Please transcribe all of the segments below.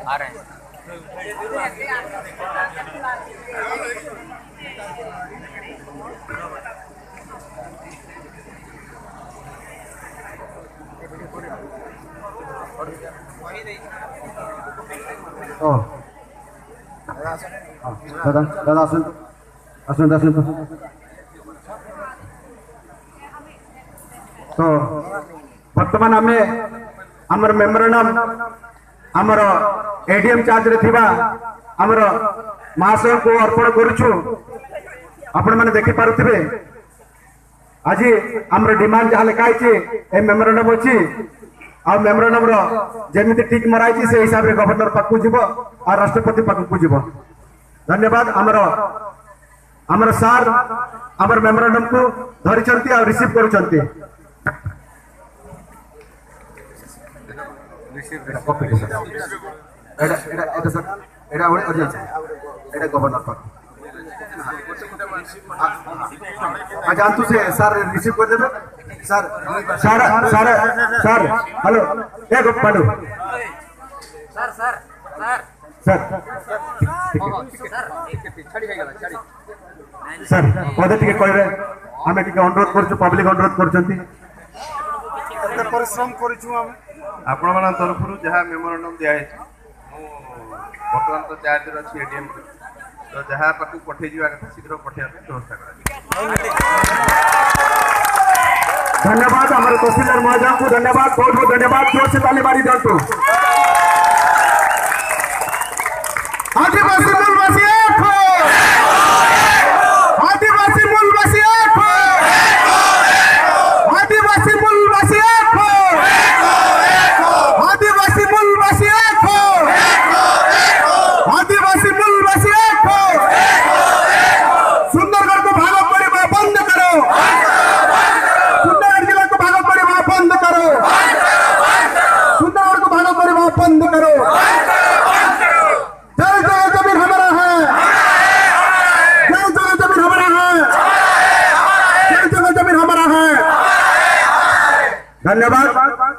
आ रहे हैं। दादा दादा आसन आसन आसन तो वर्तमान आम आमर मेमोरेंडम आमर एडीएम चार्ज रे थिबा आमर महाशय को अर्पण करूछु। आपण माने देखि पारुथिबे आज आमर डिमांड जहाँ लिखाई ए मेमोरेंडम अच्छी आ मेमोरेंडम जमी ठीक मराई से हिसाब से गवर्नर पाखु जीव और राष्ट्रपति पाखु जीव। धन्यवाद आमर आमर सार आमर मेमोरेंडम को धरी और रिसीव कर गवर्नर पाखु जानतु से सर रिसीव कर देबे sir sir sir sir hello ए Gopalu sir sir sir sir पदे टिके कहबे हमें टिके अनुरोध करछु पब्लिक अनुरोध करछंती एते परिश्रम करछु हम आपण मन तरफरु जहा मेमोरेंडम दिया है वर्तमान तो चार्ज रछि एटीएम तो जहा पाखु पठे जीवा कथा शीघ्र पठेया व्यवस्था करा। धन्यवाद हमारे तहसीलदार महोदय को धन्यवाद बहुत बहुत धन्यवाद जोर से ताली मारी दिंतु। आदिवासी मूलवासी एक हो आदिवासी मूलवासी एक हो आदिवासी मूलवासी एक हो आदिवासी मूलवासी एक हो आदिवासी मूलवासी एक हो सुंदरगढ़ को भाग करवा बंद करो सुंदरगढ़ जिला को भाग करवा बंद करो सुंदरगढ़ को भाग करवा बंद करो। जय जय जमीन हमारा है जय जय जमीन हमारा है जय जय जमीन हमारा है। धन्यवाद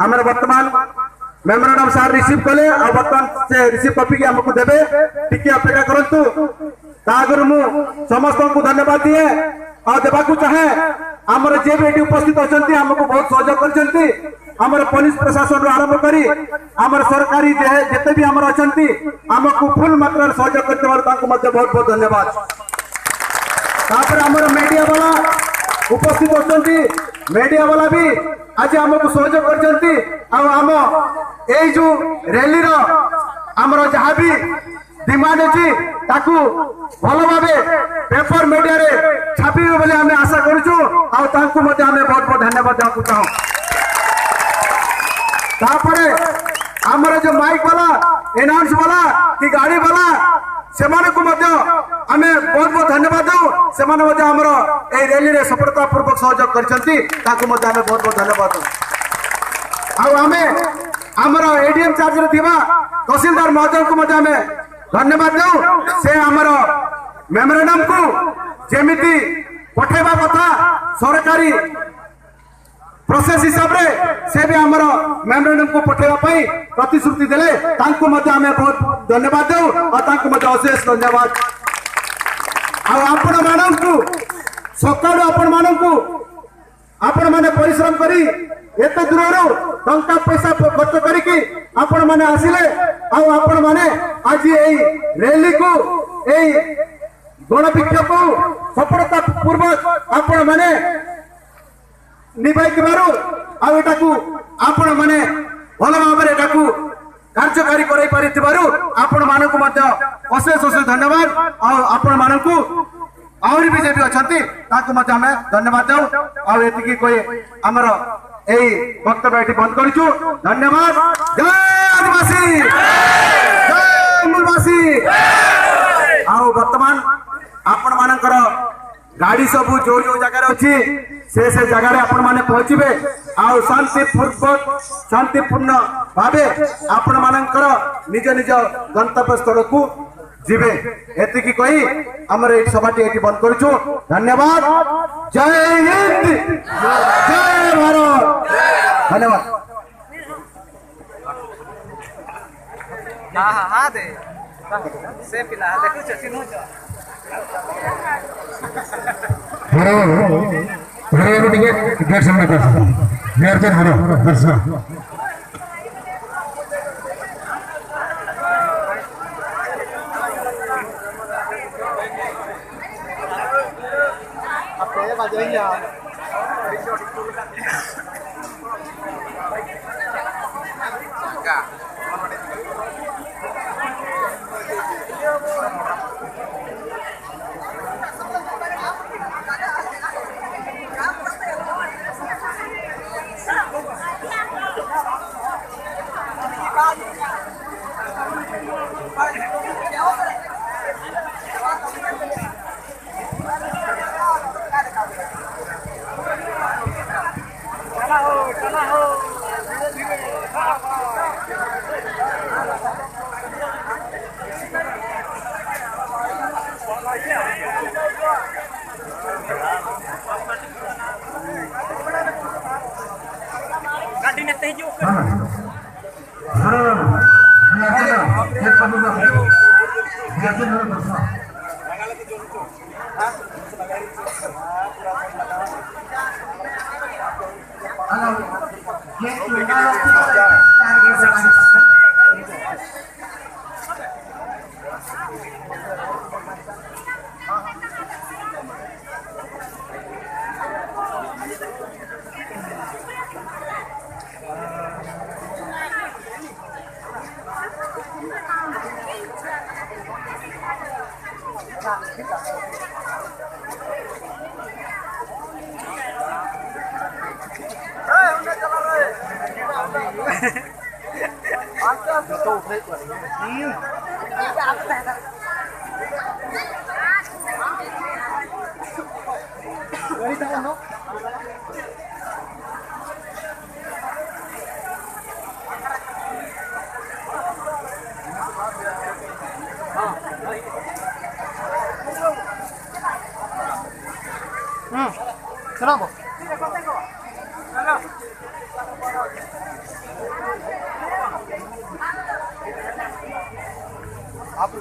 हमारे वर्तमान मेमोरेंडम सार रिसीव कले और वर्तमान से रिसीव कॉपी के हमको देबे टिके अपेक्षा करंतु तागर मु समस्त को धन्यवाद दिए और देबा को चाहे हमर जे भी उपस्थित अछंती हमको बहुत सहयोग करछंती हमर पुलिस प्रशासन रो आरंभ करी हमर सरकारी जे जते भी हमर अछंती हमको फुल मात्रा सहयोग करते बार ताको मध्य बहुत बहुत धन्यवाद। तापर हमर मीडिया वाला उपस्थित अछंती मीडिया वाला भी आज हमको सहयोग करछंती और हम ए जो रैली रो हमर जहां भी डिमांड अछि ताकू भलो भाबे पेपर मीडिया रे छापिबे बोले हमें आशा करूछु और तांको मते हमें बहुत बहुत धन्यवाद देबा चाहू। तापरे हमर जो माइक वाला अनाउंस वाला कि गाड़ी वाला से को मते हमें बहुत बहुत धन्यवाद दऊ से माने मते हमर ए रैली रे सफलता पूर्वक सहयोग करछंती ताकू मते हमें बहुत बहुत धन्यवाद दऊ। आ हमें हमर एडीएम चार्ज रे थिबा तहसीलदार महोदय को मते हमें धन्यवाद दऊ से हमर मेमोरेंडम को जेमिति पठेबा कथा सरकारी प्रोसेस हिसाब रे से भी हमर मेमोरेंडम को पठेबा पई प्रतिश्रुति देले तांको मते हमें बहुत धन्यवाद दऊ और तांको मते अशेष धन्यवाद। आ आपण माननकु सकाळ आपण माननकु आपण माने परिश्रम करी एते दूररो टंका पैसा खर्च करिकी आपण माने आसिले और आपण माने आज एई रैली को एई गणविक्षोभ को सफलता पूर्वक आपण माने निभाई मारो और एटा को आपण माने भल भाव में एटा को कार्यकारी कराई पारिथिबारु आपण मानकु मध्य अशेष अशेष धन्यवाद और आपण मानकु आउरी भी जेबी अछंती ताको मते हमें धन्यवाद दऊ और एतिकी कोई हमर एई वक्तव्य एटी बंद करिछु। धन्यवाद। जय आदिवासी जय मूलवासी। आ वर्तमान आपण मानकर गाड़ी सब जो जो जगह अच्छी से जगह रे आपण माने पहुंचबे आ शांतिपूर्ण भावे आपण मानकर निज निज गंतव्य स्थल को जीवे एतिकी कही हमर एक सभाटी एटी बंद करिछु। धन्यवाद। जय हिंद जय भारत। धन्यवाद। हाँ हाँ हाँ दे से पिला देखो चिन्ह घरे टिके गेट सामने कर गेट से घरे दर्शन गाड़ी ने तेज आप